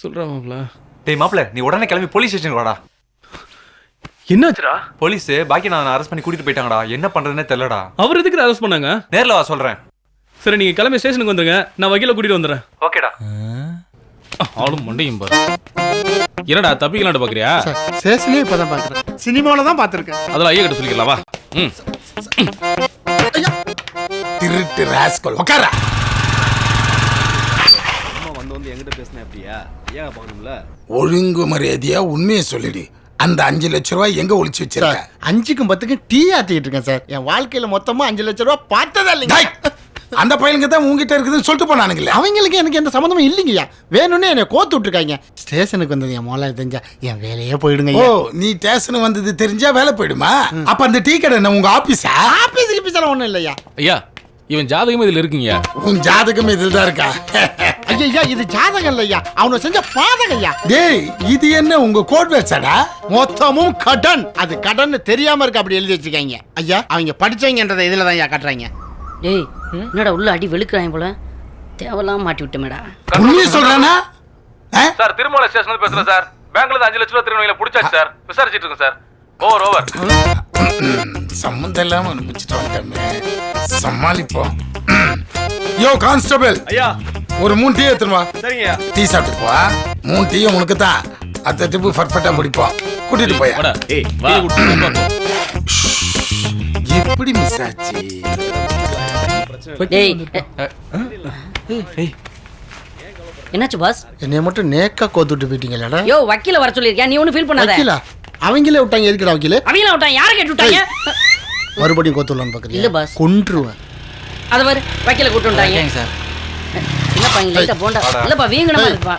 சொல்றேன் மாப்ள. டேய் மாப்ள, நீ உடனே கிளம்பி போலீஸ் ஸ்டேஷனுக்கு வாடா. என்னாச்சுடா? போலீஸ் பாக்கி நான் அரெஸ்ட் பண்ணி கூட்டிட்டு போயிட்டாங்கடா. என்ன பண்றதுன்னே தெரியலடா. அவர் எதுக்கு அரெஸ்ட் பண்ணாங்க? நேர்ல வா சொல்றேன். சரி நீங்க கிளம்பி ஸ்டேஷனுக்கு வந்துருங்க, நான் வக்கீல கூட்டிட்டு வந்துடுறேன். ஓகேடா. ஆளும் மண்டையும் பாரு. என்னடா தப்பிக்கலாம்னு பாக்குறியா? ஸ்டேஷன்லயே இப்பதான் பாக்குறேன், சினிமாவில தான் பாத்திருக்கேன். அதெல்லாம் ஐயா கிட்ட சொல்லிக்கலாம் வா. திருட்டு ராஸ்கல் உட்காரா. வந்து என்கிட்ட பேசினேன் அப்படியா? ஏன் பார்க்கணும்ல? ஒழுங்கு மரியாதையா உண்மையை சொல்லிடு. அந்த 5 லட்ச ரூபாய் எங்க ஒளிச்சு வச்சிருக்க? 5க்கும் 10க்கும் டீ ஆத்திட்டு இருக்கேன் சார். என் வாழ்க்கையில மொத்தமா 5 லட்ச ரூபாய் பார்த்ததா இல்லைங்க. அந்த பையனுக்கு தான் உங்ககிட்ட இருக்குதுன்னு சொல்லிட்டு போனானுங்களே. அவங்களுக்கு எனக்கு எந்த சம்மந்தமும் இல்லைங்கய்யா. வேணும்னே என்னை கோத்து விட்டுருக்காங்க. ஸ்டேஷனுக்கு வந்தது என் மோளை தெரிஞ்சா என் வேலையே போயிடுங்க. ஓ, நீ ஸ்டேஷன் வந்தது தெரிஞ்சா வேலை போயிடுமா? அப்ப அந்த டீ கடை என்ன உங்க ஆபீஸா? ஆபீஸ் ஒண்ணும் இல்லையா. ஐயா இவன் ஜாதகமே இதுல இருக்குங்க. உன் ஜாதகம் இதுல தான் இருக்கா? ஐயா இது ஜாதகம் இல்லையா, அவனை செஞ்ச பாதகையா. டேய், இது என்ன உங்க கோட் வேர்ட்ஸாடா? மொத்தமும் கடன். அது கடன் தெரியாம இருக்கு, அப்படி எழுதி வச்சிருக்காங்க. ஐயா அவங்க படிச்சவங்கன்றதை இதுல தான் ஐயா கட்டுறாங்க. டேய் என்னடா உள்ள அடி வெளுக்குறாங்க போல, தேவலாம் மாட்டி விட்டமேடா. உண்மையை சொல்றானா? சார் திருமலை ஸ்டேஷன்ல பேசுறேன் சார். பேங்க்ல 5 லட்ச ரூபாய் திருநெல்வேலியில புடிச்சாச்சு சார். விசாரிச்சிட்டு இருக்கேன் சார். ஓவர். சம்பந்தம் இல்லாம அனுப்பிச்சுட்டு வந்துட்டோமே, சமாளிப்போம். யோ கான்ஸ்டபிள், ஐயா ஒரு 3 டீ எடுத்துட்டு வா. சரிங்கய்யா. டீ சாப்பிட்டு போ. 3 டீயும் உனக்கு தான். அத்த டிப்பு பர்ஃபெக்ட்டா முடிப்போம். கூட்டிட்டு போய். ஏய் வா. எப்படி மிஸ் ஆச்சு? டேய் என்னாச்சு பாஸ்? என்னைய மட்டும் நேக்கா கோத்துட்டு போயிட்டீங்களா? யோ வக்கீல வர சொல்லிருக்கியா? நீ ஒன்னும் ஃபீல் பண்ணாத. வக்கீலா? அவங்களே விட்டாங்க. எதுக்குடா வக்கீல? அவங்கள விட்டாங்க. யாரை கேட்டு விட்டாங்க? மறுபடியும் கோத்துலான்னு பாக்குறீங்க? இல்ல பாஸ், கொன்றுவேன். அத பாரு வக்கீல கூட்டி வந்தாங்க சார். என்னப்பா இங்க லைட்டா போண்டா இல்லப்பா வீங்கனமா இருப்பா.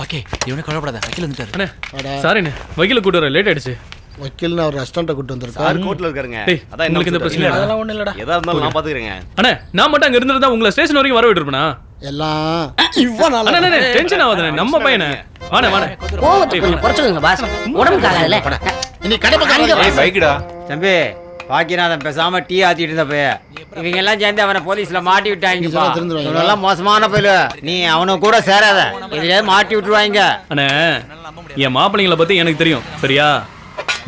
ஓகே, இவனே கவலைப்படாத. வக்கீல் வந்துட்டாரு. அண்ணே சாரிண்ணே, வக்கீல கூட்டு வர லேட் ஆயிடுச்சு. வக்கீல்னு அவர் ரெஸ்டாரண்ட்டை கூட்டு வந்திருக்காரு. சார் கோர்ட்ல இருக்காருங்க. டேய், அதான் உங்களுக்கு இந்த பிரச்சனை இல்ல? அதெல்லாம் ஒண்ணும் இல்லடா. எதா இருந்தாலும் நான் பாத்துக்கறேங்க. அண்ணே நான் மட்டும் அங்க இருந்திருந்தா உங்களை ஸ்டேஷன் வரைக்கும் வர விட்டுருப்பேனா? எல்லாம் இவ்வளவு அண்ணே அண்ணே டென்ஷன் ஆகாதே, நம்ம பையனே. வாணே கோவத்தை கொஞ்சம் குறைச்சுங்க பாஸ், உடம்புக்கு ஆகாதுல. இனி கடை பக்கம் ஏய் பைக்குடா. தம்பி பாக்கியநாதன் பேசாம டீ ஆத்திட்டு இருந்த பைய இவங்க எல்லாம் சேர்ந்து அவனை போலீஸ்ல மாட்டி விட்டாங்கப்பா. இவனெல்லாம் மோசமான பையலு. நீ அவனை கூட சேராத, இதுல மாட்டி விட்டுருவாங்க. அண்ணே என் மாப்பிள்ளைங்களை பத்தி எனக்கு தெரியும் சரியா?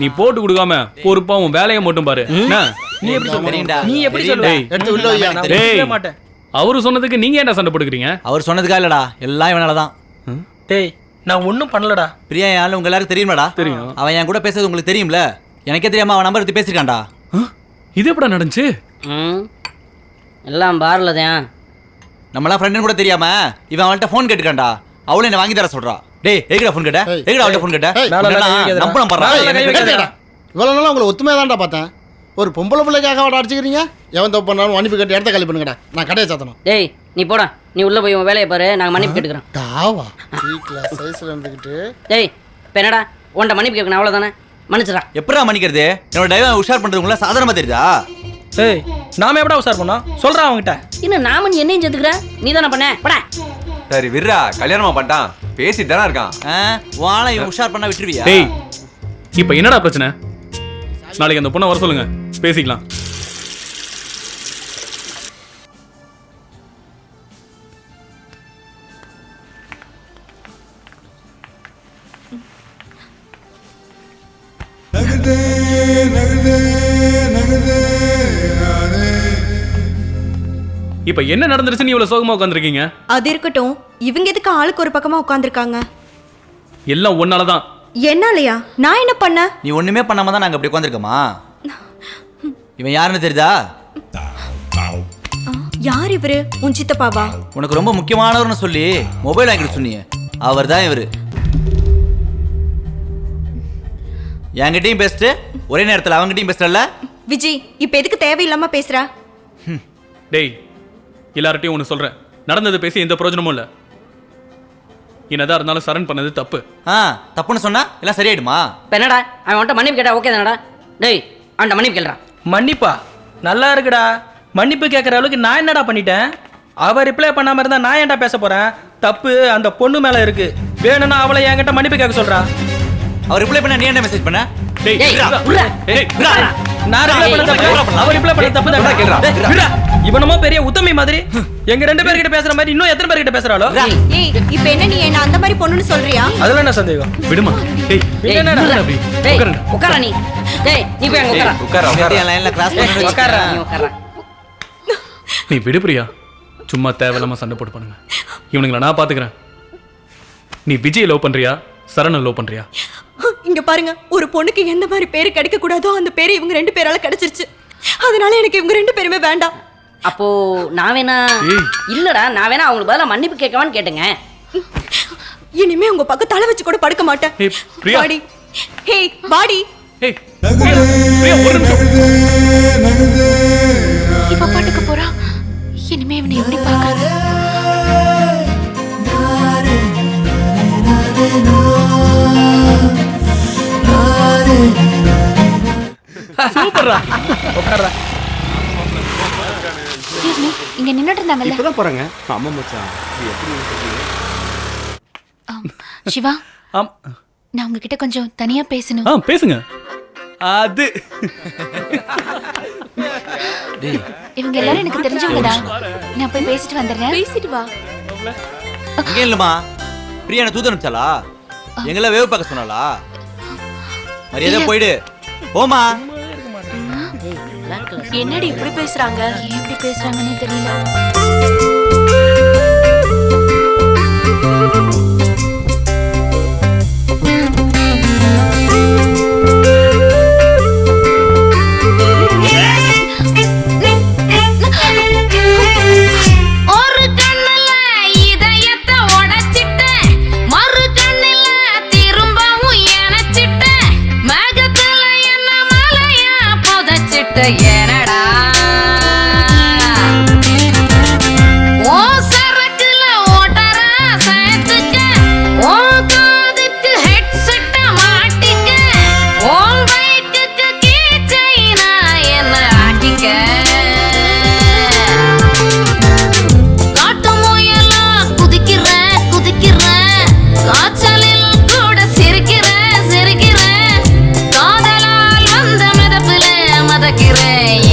நீ போட்டு கொடுக்காம பொறுப்பா உன் வேலையை மட்டும் பாரு. நீ எப்படி சொல்றீங்கடா? நீ எப்படி சொல்ற? எடுத்து உள்ள வையா. டேய் அவரு சொன்னதுக்கு நீங்க ஏன்டா சண்டை போட்டுக்கிறீங்க? அவர் சொன்னதுக்கா இல்லடா, எல்லாம் இவனாலதான். டேய் நான் ஒன்றும் பண்ணலடா. பிரியா யாரும் உங்க எல்லாருக்கும் தெரியுமாடா? தெரியும். அவன் என் கூட பேசுறது உங்களுக்கு தெரியும்ல? எனக்கே தெரியாம அவன் நம்பர் எடுத்து பேசிருக்கான்டா. இது எப்படா நடந்துச்சு? எல்லாம் பார்ல தான். நம்மளாம் ஃப்ரெண்டுன்னு கூட தெரியாம இவன் அவன்கிட்ட ஃபோன் கேட்டுக்கான்டா. அவளும் என்ன வாங்கி தர சொல்றா. டேய் எங்கடா ஃபோன் கேட்ட? எங்கடா அவள்கிட்ட ஃபோன் கேட்ட? நம்பலாம் பாறா. இவ்வளவு நாளா உங்களை ஒத்துமையா தான்டா பார்த்தேன். ஒரு பொம்பளை பிள்ளைக்காக அவட அடிச்சுக்கிறீங்க. எவன் தப்பு பண்ணாலும் மன்னிப்பு கேட்டு இடத்த காலி பண்ணுங்கடா. நான் கடையை சாத்தணும். டேய் நீ போடா, நீ உள்ள போய் உன் வேலையை பாரு, நாங்க மன்னிப்பு கேட்டுக்கிறோம். தாவா வீட்ல சைஸ்ல இருந்துக்கிட்டு. டேய் இப்போ என்னடா உன்ட்ட மன்னிப்பு கேட்கணும் அவ்வளவுதானே? மன்னிச்சிடா. எப்படா மன்னிக்கிறது? என்னோட டிரைவர் உஷார் பண்றதுங்களா சாதாரணமா தெரியுதா? ஏய் நாம எப்படா உஷார் பண்ணோம்? சொல்றா அவன்கிட்ட. இன்னும் நாம நீ என்னையும் சேர்த்துக்கிற? நீ தானே பண்ண படா. சரி விர்ரா, கல்யாணமா பண்ணிட்டான். பேசிட்டு தானே இருக்கான். வாழை இவன் உஷார் பண்ணா விட்டுருவியா? டேய் இப்போ என்னடா பிரச்சனை? நாளைக்கு அந்த பொண்ணை வர சொல்லுங்க, பேசிக்கலாம். இப்ப என்ன நடந்துருச்சு? நீ இவ்வளவு சோகமா உட்கார்ந்திருக்கீங்க? அது இருக்கட்டும், இவங்க எதுக்கு ஆளுக்கு ஒரு பக்கமா உட்கார்ந்திருக்காங்க? எல்லாம் ஒன்னாலதான். என்னாலயா? நான் என்ன பண்ண? நீ ஒண்ணுமே பண்ணாம தான் நாங்க இப்படி உட்கார்ந்திருக்கோமா? இவன் யாருன்னு தெரியுதா? யார் இவரு? உன் சித்தப்பாவா? உனக்கு ரொம்ப முக்கியமானவர்னு சொல்லி மொபைல் வாங்கிட்டு சொன்னீங்க, அவர் தான் இவரு. என்கிட்டயும் பேசிட்டு ஒரே நேரத்தில் அவங்ககிட்டயும் பேசுறல்ல? விஜி இப்ப எதுக்கு தேவையில்லாம பேசுற? டேய் எல்லார்ட்டையும் ஒன்று சொல்கிறேன், நடந்தது பேசி எந்த பிரயோஜனமும் இல்லை. என்னதான் இருந்தாலும் சரண் பண்ணது தப்பு. தப்புன்னு சொன்னா எல்லாம் சரியாயிடுமா? இப்போ என்னடா அவன் வந்துட்டு மன்னிப்பு கேட்டா ஓகே தானடா? டேய் அவன்கிட்ட மன்னிப்பு கேள்றா. மன்னிப்பா? நல்லா இருக்குடா. மன்னிப்பு கேட்குற அளவுக்கு நான் என்னடா பண்ணிட்டேன்? அவ ரிப்ளை பண்ணாம இருந்தா நான் ஏன்டா பேச போறேன்? தப்பு அந்த பொண்ணு மேல இருக்கு. வேணும்னா அவளை என்கிட்ட மன்னிப்பு கேட்க சொல்றா. அவர் ரிப்ளை பண்ண நீ என்ன மெசேஜ் பண்ண? டேய் டேய் நான் ரிப்ளை பண்ண தப்பு அவர் ரிப்ளை பண்ண தப்பு தான் கேளுடா, விடுடா. இவனமோ பெரிய உத்தமி மாதிரி எங்க 2 பேர்கிட்ட பேசுற மாதிரி இன்னும் எத்தனை பேர்கிட்ட பேசுறாளோ ஏய் இப்ப என்ன நீ என்ன அந்த மாதிரி பொண்ணுன்னு சொல்றியா? அதெல்லாம் என்ன சந்தேகம் விடுமா டேய் என்னடா அப்படி டேய் உட்காருங்க. உட்கார நீ டேய் நீ போய் அங்க உட்கார உட்கார லைன்ல கிராஸ் பண்ணி உட்கார நீ உட்கார நீ விடு பிரியா சும்மா தேவையில்லாம சண்டை போட்டு பண்ணுங்க இவனுங்களை நான் பாத்துக்கிறேன் நீ விஜய் லவ் பண்றியா சரண லவ் பண்றியா இங்க பாருங்க ஒரு பொண்ணுக்கு எந்த மாதிரி பேரு கிடைக்க கூடாதோ அந்த பேரு இவங்க 2 பேரால கிடைச்சிருச்சு. அதனால எனக்கு இவங்க 2 பேருமே வேண்டாம். அப்போ நான் வேணா ஏய். இல்லடா நான் வேணா அவங்களுக்கு பதிலா மன்னிப்பு கேட்கவான்னு கேட்டேங்க. இனிமே உங்க பக்கம் தலை வச்சு கூட படுக்க மாட்டேன். ஏய், பிரியா. பாடி ஹே பாடி ஏய் பிரியா ஒரு நிமிஷம் இவ பாட்டுக்கு போறா. இனிமே இவனை எப்படி பார்க்கறது? சூப்பர்ரா உட்கார்றா Excuse me, இங்க நின்னுட்டு இருந்தாங்கல்ல. இப்பதான் போறாங்க. ஆமா மச்சான். இது எப்படி சொல்றீங்க? சிவா, ஆம் நான் உங்ககிட்ட கொஞ்சம் தனியா பேசணும். பேசுங்க அது இவங்க எல்லாரும் எனக்கு தெரிஞ்சவங்க தான். நான் போய் பேசிட்டு வந்துடுறேன். பேசிட்டு வா. இங்க இல்லம்மா பிரியா என்ன தூது அனுப்பிச்சாளா எங்கள வேவ் பார்க்க சொன்னாளா மரியாதை போயிடு போமா என்னடி இப்படி பேசுறாங்க? ஏன் இப்படி பேசுறாங்கன்னு தெரியல. ஒரு கண்ணுல இதயத்தை உடைச்சிட்டேன், மறு கண்ணுல திரும்பவும் இணைச்சிட்டேன், மேகத்துல என்ன மலையா புதைச்சிட்ட ஏனடா ஓ சரக்குல ஓட்டற சேர்த்துக்க, ஓ காதுக்கு ஹெட்செட்ட மாட்டிக்க, ஓ பைக்குக்கு கீச்சைனா என்ன ஆக்கிக்க, காட்டு முயலா குதிக்கிற குதிக்கிற, காய்ச்சலில் கூட சிரிக்கிற சிரிக்கிற, காதலால் வந்த மிதப்புல மதக்கிறேன்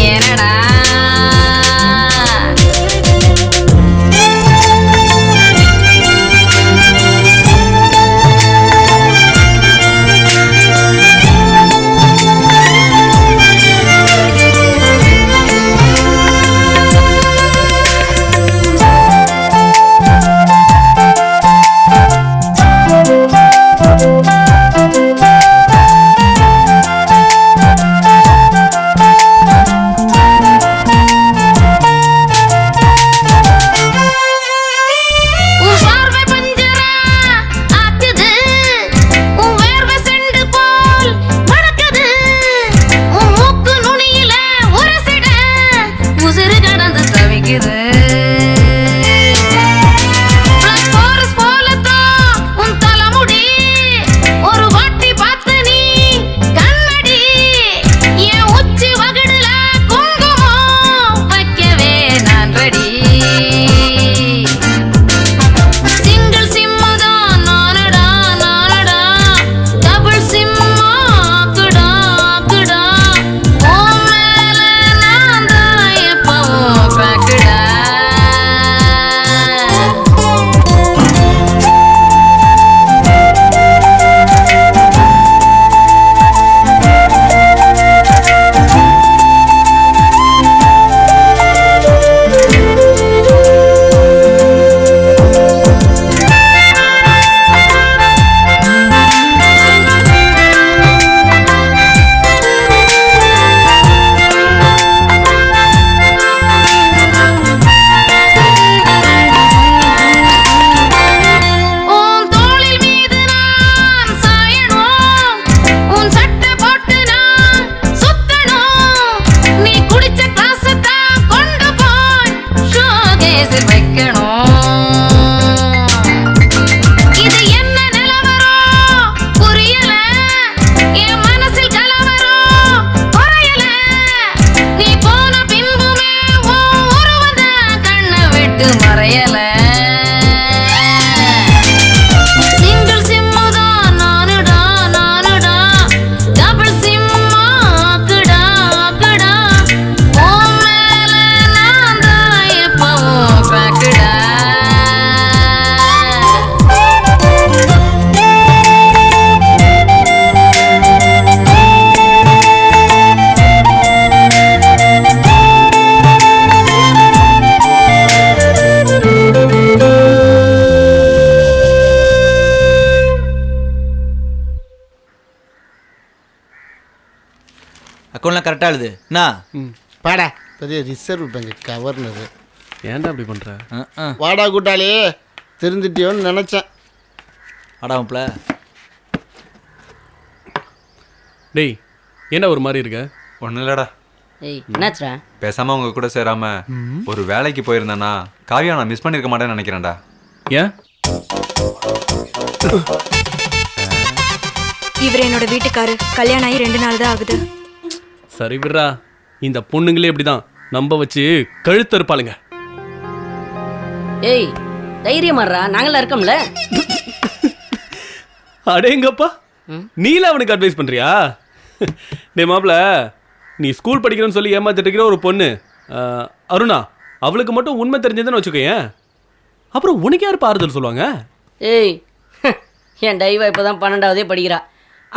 அக்கௌண்ட்லாம் கரெக்டாக எழுது என்ன பாடா பெரிய ரிசர்வ் பேங்க் கவர்னரு. ஏன்டா அப்படி பண்ற? வாடா கூட்டாளி, திருந்துட்டியோன்னு நினச்சேன். ஆடாமப்ல டேய் ஏன்டா ஒரு மாதிரி இருக்க? ஒன்றும் இல்லடா. ஏய் என்னாச்சுடா? பேசாம உங்க கூட சேராம ஒரு வேலைக்கு போயிருந்தேன்னா காவியா நான் மிஸ் பண்ணிருக்க மாட்டேன்னு நினைக்கிறேன்டா. ஏன்? இவர் என்னோட வீட்டுக்காரு. கல்யாணம் ஆகி 2 நாள் தான் ஆகுது. சரி விட்றா, இந்த பொண்ணுங்களே இப்படிதான் நம்ப வச்சு கழுத்து இருப்பாளுங்க. ஏய் தைரியமாடுறா, நாங்களாம் இருக்கோம்ல. அடேங்கப்பா, நீல அவனுக்கு அட்வைஸ் பண்றியா? டே மாப்ள, நீ ஸ்கூல் படிக்கிறேன்னு சொல்லி ஏமாத்திட்டு இருக்கிற ஒரு பொண்ணு அருணா, அவளுக்கு மட்டும் உண்மை தெரிஞ்சதுன்னு வச்சுக்கோயேன், அப்புறம் உனக்கு யார் ஆறுதல் சொல்லுவாங்க? ஏய் என் டைவா இப்போ தான் 12ஆவதே படிக்கிறா.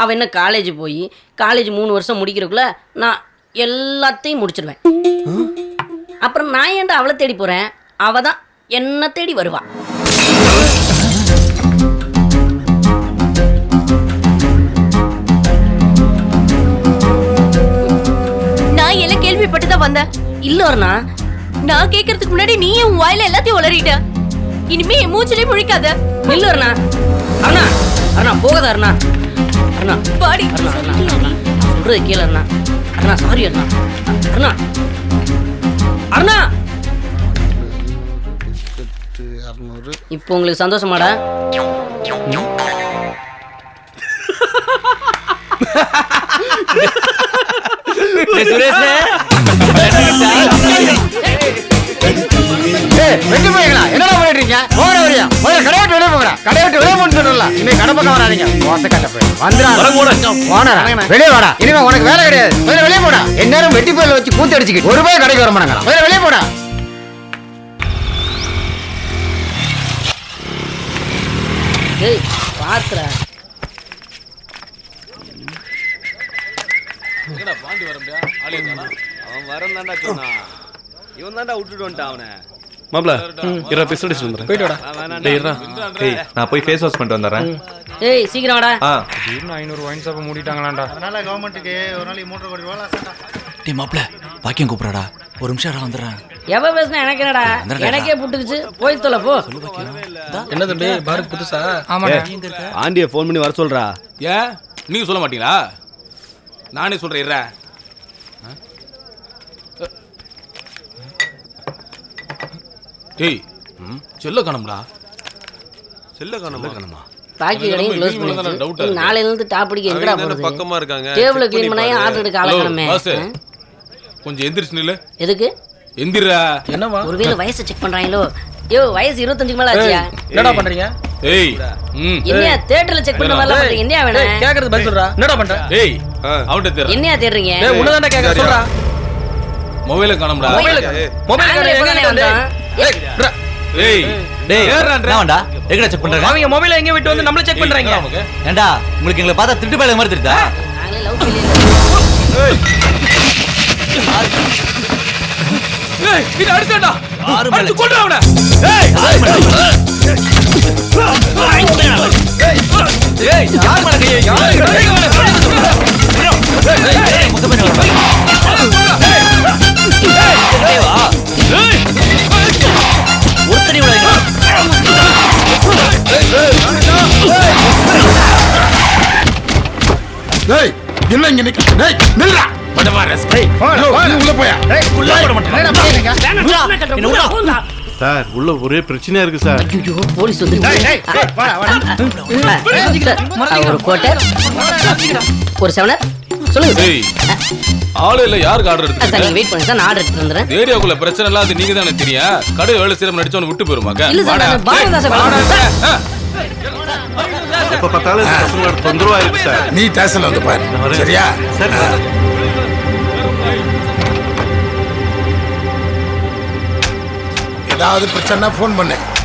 அவள் என்ன காலேஜ் போய் காலேஜ் 3 வருஷம் முடிக்கிறதுக்குள்ள நான் எல்லாத்தையும் முடிச்சிடுவேன். அப்புறம் நான் ஏன்டா அவளை தேடி போகிறேன், அவள் தான் என்ன தேடி வருவா. நான் எல்லாம் கேள்விப்பட்டு தான் வந்தேன். இல்லை அருணா, நான் கேட்கறதுக்கு முன்னாடி நீ உன் வாயில எல்லாத்தையும் உளறிட்ட. இனிமே என் மூச்சிலே முழிக்காத. இல்லை அருணா. அருணா அருணா போகாத அருணா. அருணா பாடி அருணா அருணா சொல்றது கேளு அருணா. அருணா சாரி அருணா. அருணா அருணா 600. இப்போ உங்களுக்கு சந்தோஷமாடா? சுரேஷ் வெட்டி போய்ங்களா? என்னடா பண்ணிட்டு இருக்கீங்க? போகிற வரையா முதல்ல கடை விட்டு வெளியே போகிறா. கடை விட்டு வெளியே போன்னு சொல்லல. இனிமே கடை பக்கம் வராதீங்க. மோச கட்ட போய் வந்துடா. வெளியே வாடா. இனிமே உனக்கு வேலை கிடையாது. முதல்ல வெளியே போடா. எந்நேரம் வெட்டி போயில வச்சு கூத்து அடிச்சுக்கிட்டு ஒரு ரூபாய் கடைக்கு வர மாட்டாங்க. முதல்ல வெளியே போடா. ஏய் பாத்துறா. அவன் வரந்தாண்டா சொன்னான். இவன் தாண்டா விட்டுட்டு வந்துட்டான் அவனை. மாப்ள இரா பிஸ்ட் அடிச்சு வந்துடுறேன். போயிட்டு வாடா. டேய் இரா. டேய் நான் போய் ஃபேஸ் வாஷ் பண்ணிட்டு வந்துடுறேன். ஏய் சீக்கிரம் வாடா. 500 வைன் ஷாப் மூடிட்டாங்களாண்டா. அதனால கவர்மெண்ட்டுக்கு ஒரு நாளைக்கு 3 கோடி ரூபா லாசம்டா. டேய் மாப்ள, பாக்கியம் கூப்பிடுறாடா. ஒரு நிமிஷம் வந்துடுறேன். எவ பேசுனா எனக்கு என்னடா? எனக்கே புட்டுக்குச்சு. போய் தொலை போ. என்ன தம்பி பாருக்கு புதுசா? ஆண்டியை ஃபோன் பண்ணி வர சொல்றா. ஏன் நீங்க சொல்ல மாட்டீங்களா? நானே சொல்றேன் இருடா. டேய் செல்ல காணும்டா. செல்ல காணுமா? பாக்கி கடையும் க்ளோஸ் பண்ணிடுச்சு. நாளையில இருந்து டாப் அடிக்க எங்கடா போறது? பக்கமா இருக்காங்க. டேபிள க்ளீன் பண்ணா ஆர்டர் எடுக்க ஆளக்கணுமே. கொஞ்சம் எந்திரிச்சு நில்லு. எதுக்கு? எந்திரா. என்னவா? ஒருவேளை வயசை செக் பண்றாங்களோ? யோ வயசு 25க்கு மேல ஆச்சியா? என்னடா பண்றீங்க? ஏய் என்னையா தியேட்டர்ல செக் பண்ண மாதிரிலாம் பண்றீங்க? என்னையா வேணும்? கேக்குறது பதில் சொல்றா. என்னடா பண்ற? ஏய் அவன்கிட்ட தேடுறேன். என்னையா தேடுறீங்க? டேய் உன்னதான்டா கேக்குற சொல்றா. மொபைல காணும்டா. மொபைல் கடை எங்க வந்து? ஏய் டேய் என்னடா எங்கடா செக் பண்றீங்க? அவங்க மொபைலை எங்க விட்டு வந்து நம்மள செக் பண்றாங்க. ஏண்டா உங்களுக்கு எங்களை பார்த்தா திருட்டு பையல மாதிரி தெரியுதா? நாங்களே லவ் பண்ணி. ஏய் இது அடிச்சடா. அடிச்சு கொல்றா அவனை. ஏய் யார் மேல கையை? டேய் என்ன இங்க நிக்க? டேய் நில்றா. படவா ரஸ்கை. உள்ள போயா. டேய் உள்ள போட மாட்டேன். சார் உள்ள ஒரே பிரச்சனையா இருக்கு சார். ஐயோ போலீஸ் வந்து. ஒரு கோட்டர் ஒரு செவனர் சொல்லுங்க. ஏய் ஆளு இல்ல யாருக்கு ஆர்டர் சார் எடுத்துங்க? நீங்க வெயிட் பண்ணுங்க சார், நான் ஆர்டர் எடுத்து வந்துறேன். ஏரியாக்குள்ள பிரச்சனை எல்லாம் அது நீங்க தானே தெரியும். கடை வேலை செய்யற நடிச்சவன விட்டு போயிருமாங்க. இல்ல சார் நான் பாருங்க சார். எப்ப பார்த்தாலும் பசங்களோட தொந்தரவா இருக்கு சார். நீ ஸ்டேஷன்ல வந்து பாரு. சரியா? சரி. ஏதாவது பிரச்சனை ஃபோன் பண்ணு.